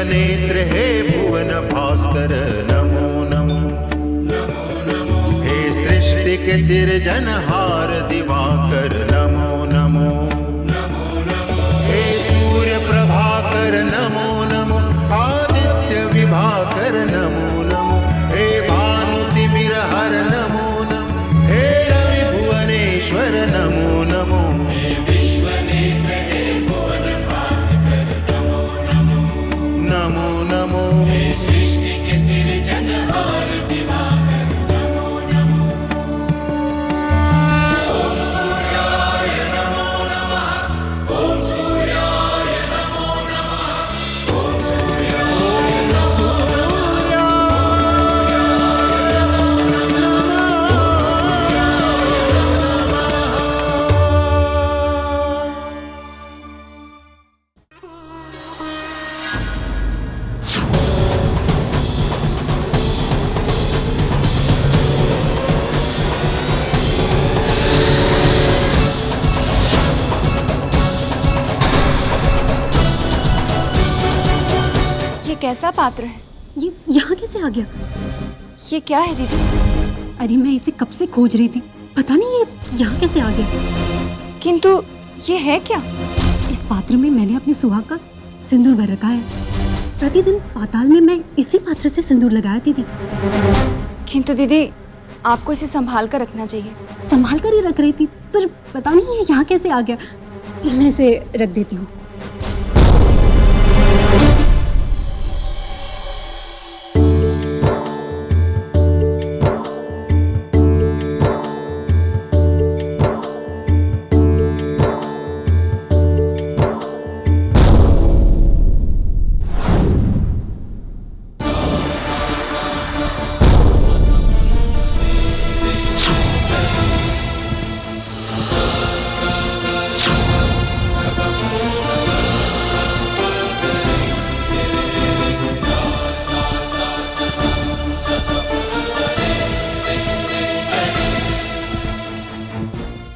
नेत्र हे भुवन भास्कर नमो नमो। हे सृष्टि के सिरजनहार दिवाकर नमो नमो। हे सूर्य प्रभाकर नमो नमो। आदित्य विभाकर नमो नमो। हे भानुतिमिरहर नमो नमो। हे रवि भुवनेश्वर नमो नमो। नमो नमो। सृष्टि के सिरजनहार दिवाकर नमो नमो। ओम सूर्याय नमो नमः। ओम सूर्याय नमो नमः। ओम सूर्याय नमो ये कैसा पात्र है? ये यहाँ कैसे आ गया? ये क्या है दीदी? अरे मैं इसे कब से खोज रही थी, पता नहीं ये यहाँ कैसे आ गया। किंतु ये है क्या? इस पात्र में मैंने अपने सुहाग का सिंदूर भर रखा है। प्रतिदिन पाताल में मैं इसी पात्र से सिंदूर लगाती थी। किंतु दीदी आपको इसे संभाल कर रखना चाहिए। संभाल कर ही रख रही थी, पर पता नहीं ये यहाँ कैसे आ गया। मैं इसे रख देती हूँ।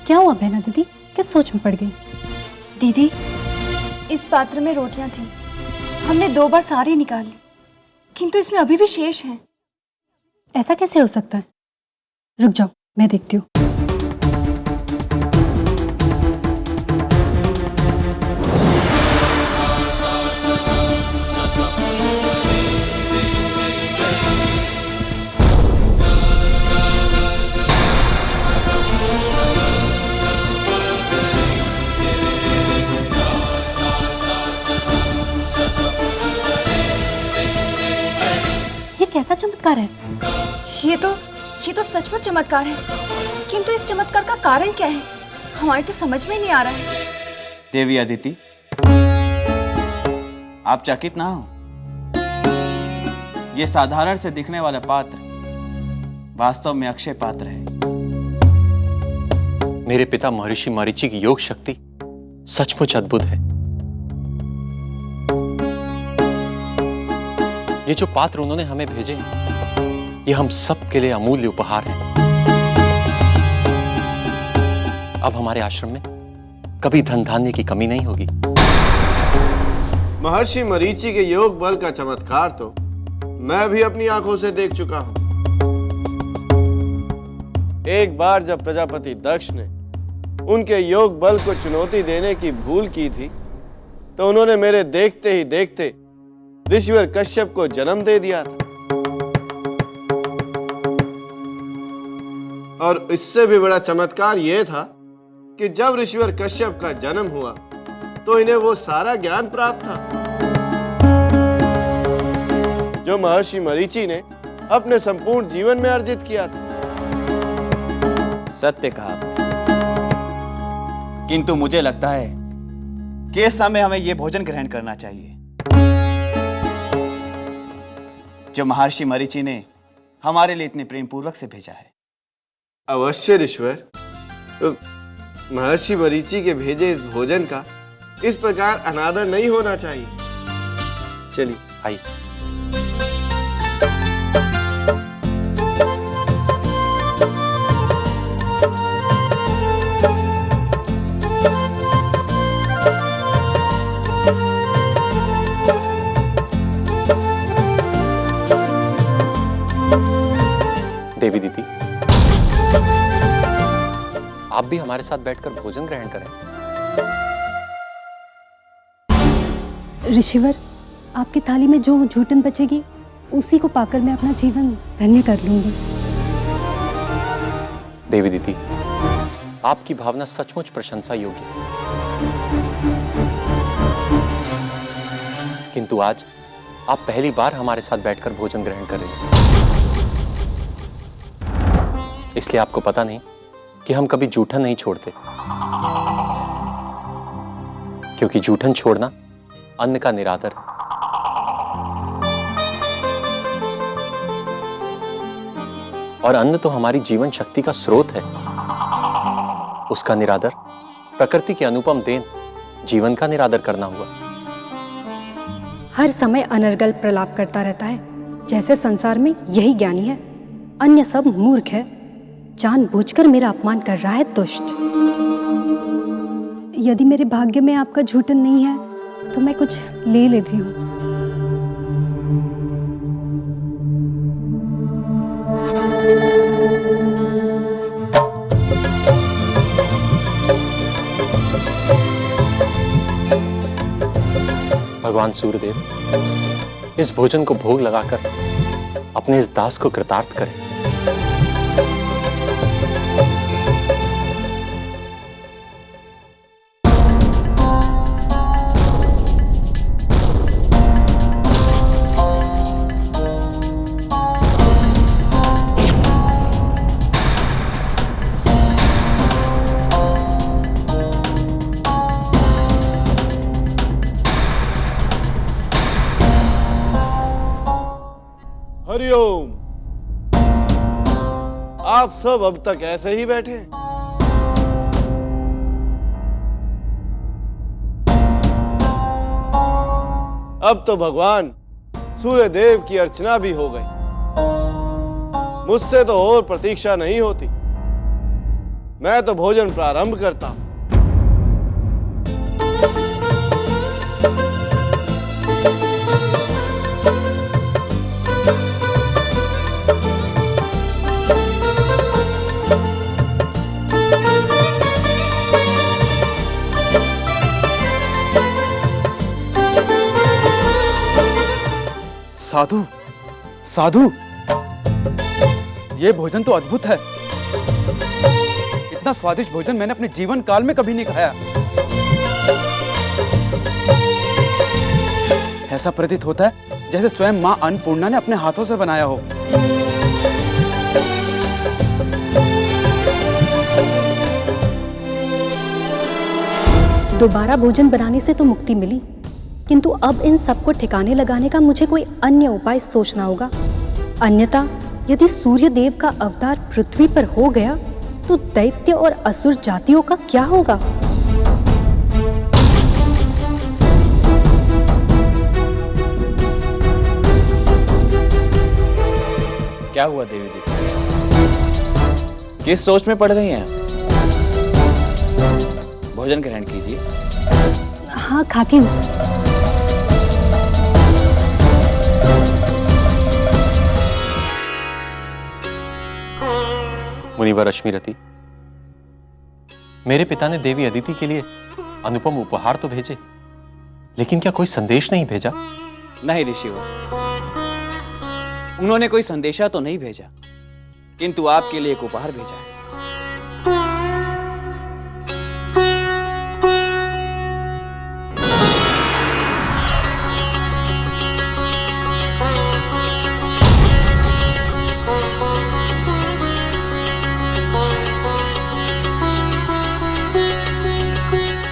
क्या हुआ बहना दीदी, किस सोच में पड़ गई? दीदी इस पात्र में रोटियां थीं। हमने 2 बार सारी निकाल ली, किंतु इसमें अभी भी शेष हैं। ऐसा कैसे हो सकता है? रुक जाओ, मैं देखती हूँ। कैसा चमत्कार है? ये तो सचमुच चमत्कार है, किंतु इस चमत्कार का कारण क्या है? हमारी तो समझ में नहीं आ रहा है। देवी अदिति, आप चकित ना हो। ये साधारण से दिखने वाला पात्र वास्तव में अक्षय पात्र है। मेरे पिता महर्षि मरीचि की योग शक्ति सचमुच अद्भुत है। ये जो पात्र उन्होंने हमें भेजे हैं, ये हम सब के लिए अमूल्य उपहार है। अब हमारे आश्रम में कभी धन धान्य की कमी नहीं होगी। महर्षि मरीचि के योग बल का चमत्कार तो मैं भी अपनी आंखों से देख चुका हूं। एक बार जब प्रजापति दक्ष ने उनके योग बल को चुनौती देने की भूल की थी, तो उन्होंने मेरे देखते ही देखते ऋषिवर कश्यप को जन्म दे दिया था। और इससे भी बड़ा चमत्कार यह था कि जब ऋषिवर कश्यप का जन्म हुआ तो इन्हें वो सारा ज्ञान प्राप्त था जो महर्षि मरीचि ने अपने संपूर्ण जीवन में अर्जित किया था। सत्य कहा, किंतु मुझे लगता है कि इस समय हमें यह भोजन ग्रहण करना चाहिए जो महर्षि मरीचि ने हमारे लिए इतने प्रेम पूर्वक से भेजा है। अवश्य ऋषिवर, तो महर्षि मरीचि के भेजे इस भोजन का इस प्रकार अनादर नहीं होना चाहिए। चलिए आइए। आप भी हमारे साथ बैठकर भोजन ग्रहण करें। ऋषिवर, आपकी थाली में जो जूठन बचेगी उसी को पाकर मैं अपना जीवन धन्य कर लूंगी। देवी दीदी, आपकी भावना सचमुच प्रशंसा योग्य है। किंतु आज आप पहली बार हमारे साथ बैठकर भोजन ग्रहण कर रहे हैं, इसलिए आपको पता नहीं कि हम कभी जूठन नहीं छोड़ते, क्योंकि जूठन छोड़ना अन्न का निरादर है। और अन्न तो हमारी जीवन शक्ति का स्रोत है। उसका निरादर प्रकृति की अनुपम देन जीवन का निरादर करना हुआ। हर समय अनर्गल प्रलाप करता रहता है, जैसे संसार में यही ज्ञानी है, अन्य सब मूर्ख है। जानबूझकर मेरा अपमान कर रहा है दुष्ट। यदि मेरे भाग्य में आपका झूठन नहीं है तो मैं कुछ ले लेती हूँ। भगवान सूर्यदेव, इस भोजन को भोग लगाकर अपने इस दास को कृतार्थ करें। हरिओम। आप सब अब तक ऐसे ही बैठे? अब तो भगवान सूर्यदेव की अर्चना भी हो गई। मुझसे तो और प्रतीक्षा नहीं होती। मैं तो भोजन प्रारंभ करता हूं। साधु, साधु, ये भोजन तो अद्भुत है। इतना स्वादिष्ट भोजन मैंने अपने जीवन काल में कभी नहीं खाया। ऐसा प्रतीत होता है जैसे स्वयं मां अन्नपूर्णा ने अपने हाथों से बनाया हो। दोबारा भोजन बनाने से तो मुक्ति मिली, किंतु अब इन सबको ठिकाने लगाने का मुझे कोई अन्य उपाय सोचना होगा। अन्यथा यदि सूर्यदेव का अवतार पृथ्वी पर हो गया तो दैत्य और असुर जातियों का क्या होगा? क्या हुआ देवी दीदी, किस सोच में पड़ रही हैं? भोजन ग्रहण कीजिए। हाँ, खाती हूँ। मुनिवर अश्मीरति, मेरे पिता ने देवी अदिति के लिए अनुपम उपहार तो भेजे, लेकिन क्या कोई संदेश नहीं भेजा? नहीं ऋषिवर, उन्होंने कोई संदेशा तो नहीं भेजा, किंतु आपके लिए एक उपहार भेजा है।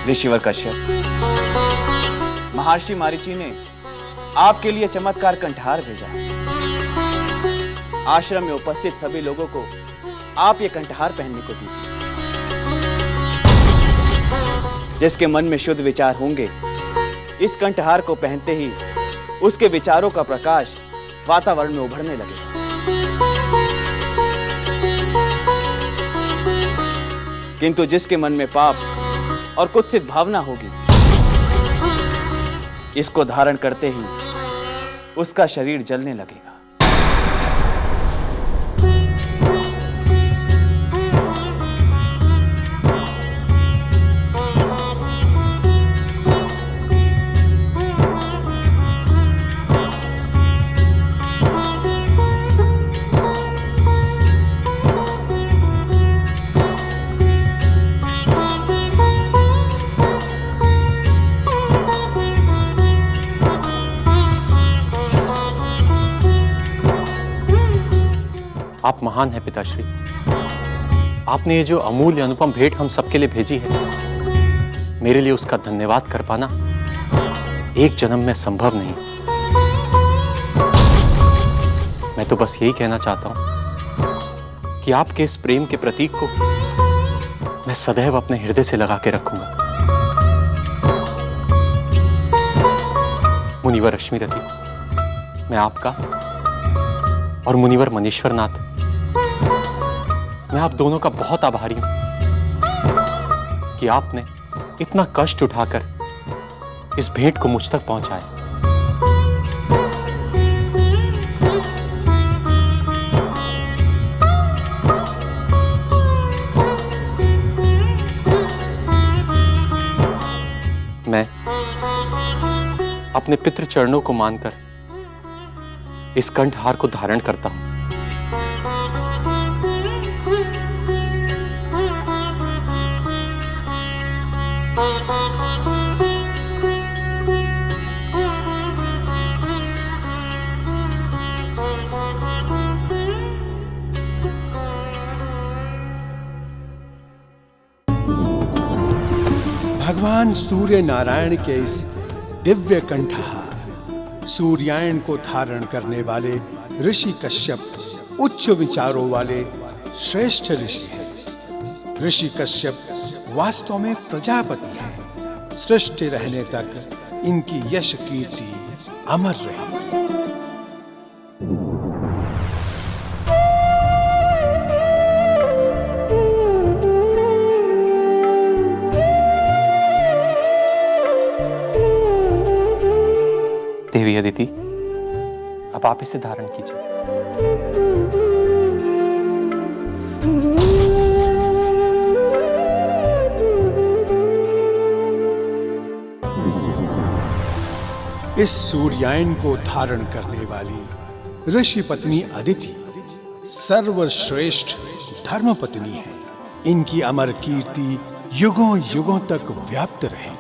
ऋषिवर कश्यप, महर्षि मारीची ने आपके लिए चमत्कार कंठहार भेजा है। आश्रम में उपस्थित सभी लोगों को आप ये कंठहार पहनने को दीजिए। जिसके मन में शुद्ध विचार होंगे, इस कंठहार को पहनते ही उसके विचारों का प्रकाश वातावरण में उभरने लगेगा। किंतु जिसके मन में पाप और कुत्सित भावना होगी, इसको धारण करते ही उसका शरीर जलने लगेगा। आप महान हैं पिताश्री। आपने ये जो अमूल्य अनुपम भेंट हम सबके लिए भेजी है, मेरे लिए उसका धन्यवाद कर पाना एक जन्म में संभव नहीं। मैं तो बस यही कहना चाहता हूं कि आपके इस प्रेम के प्रतीक को मैं सदैव अपने हृदय से लगा के रखूंगा। मुनिवर रश्मिरथी, मैं आपका और मुनिवर मनीश्वर नाथ, मैं आप दोनों का बहुत आभारी हूं कि आपने इतना कष्ट उठाकर इस भेंट को मुझ तक पहुंचाया। मैं अपने पितृ चरणों को मानकर इस कंठहार को धारण करता हूं। भगवान सूर्य नारायण के इस दिव्य कंठहार सूर्यायन को धारण करने वाले ऋषि कश्यप उच्च विचारों वाले श्रेष्ठ ऋषि हैं। ऋषि कश्यप वास्तव में प्रजापति हैं। सृष्टि रहने तक इनकी यश कीर्ति अमर रही। देवी अदिति, अब आप इसे धारण कीजिए। इस सूर्यायन को धारण करने वाली ऋषि पत्नी अदिति सर्वश्रेष्ठ धर्म पत्नी है। इनकी अमर कीर्ति युगों युगों तक व्याप्त रहेगी।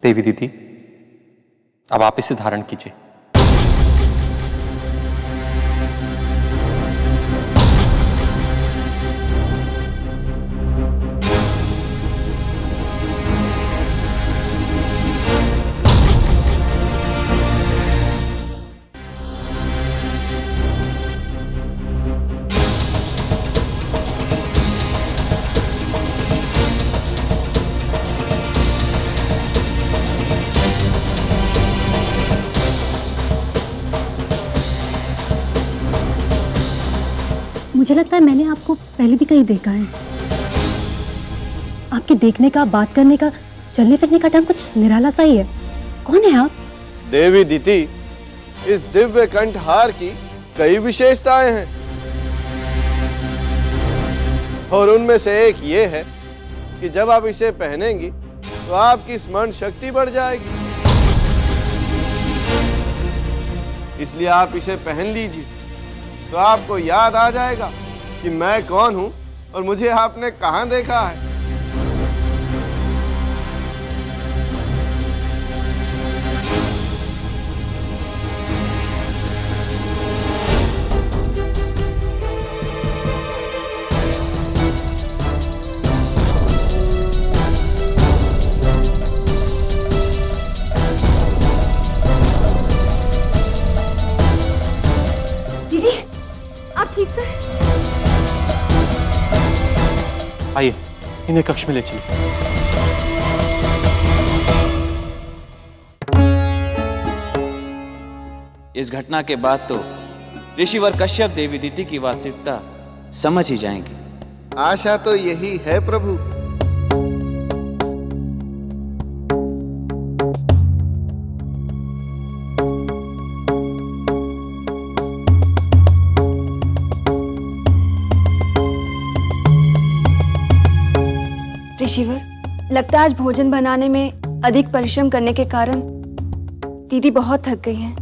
देवी दीदी, अब आप इसे धारण कीजिए। मुझे लगता है मैंने आपको पहले भी कहीं देखा है। आपके देखने का, बात करने का, चलने फिरने का ढंग कुछ निराला सा ही है। कौन है आप? देवी दीति, इस दिव्य कंठहार की कई विशेषताएं हैं और उनमें से एक ये है कि जब आप इसे पहनेंगी तो आपकी स्मरण शक्ति बढ़ जाएगी। इसलिए आप इसे पहन लीजिए तो आपको याद आ जाएगा कि मैं कौन हूं और मुझे आपने कहां देखा है। ठीक तो है? आइए, इन्हें कक्ष में ले चलिए। इस घटना के बाद तो ऋषिवर कश्यप देवी दीति की वास्तविकता समझ ही जाएंगे। आशा तो यही है प्रभु। ऋषिवर, लगता है आज भोजन बनाने में अधिक परिश्रम करने के कारण दीदी बहुत थक गई हैं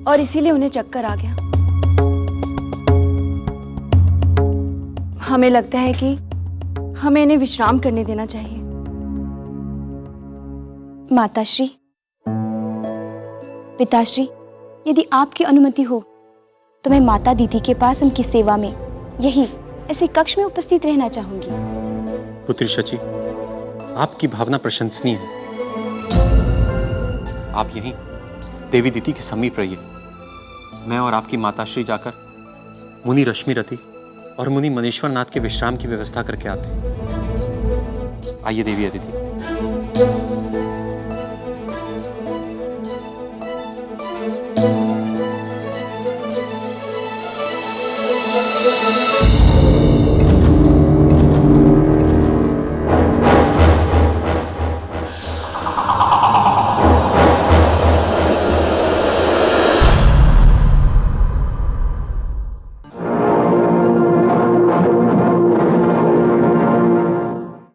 और इसीलिए उन्हें चक्कर आ गया। हमें लगता है कि हमें इन्हें विश्राम करने देना चाहिए। माताश्री, पिताश्री, यदि आपकी अनुमति हो तो मैं माता दीदी के पास उनकी सेवा में यही ऐसे कक्ष में उपस्थित रहना चाहूंगी। पुत्री शची, आपकी भावना प्रशंसनीय है। आप यहीं देवी दीदी के समीप रहिए। मैं और आपकी माताश्री जाकर मुनि रश्मिरति और मुनि मनेश्वर नाथ के विश्राम की व्यवस्था करके आते हैं। आइए देवी अदिति। Thank you.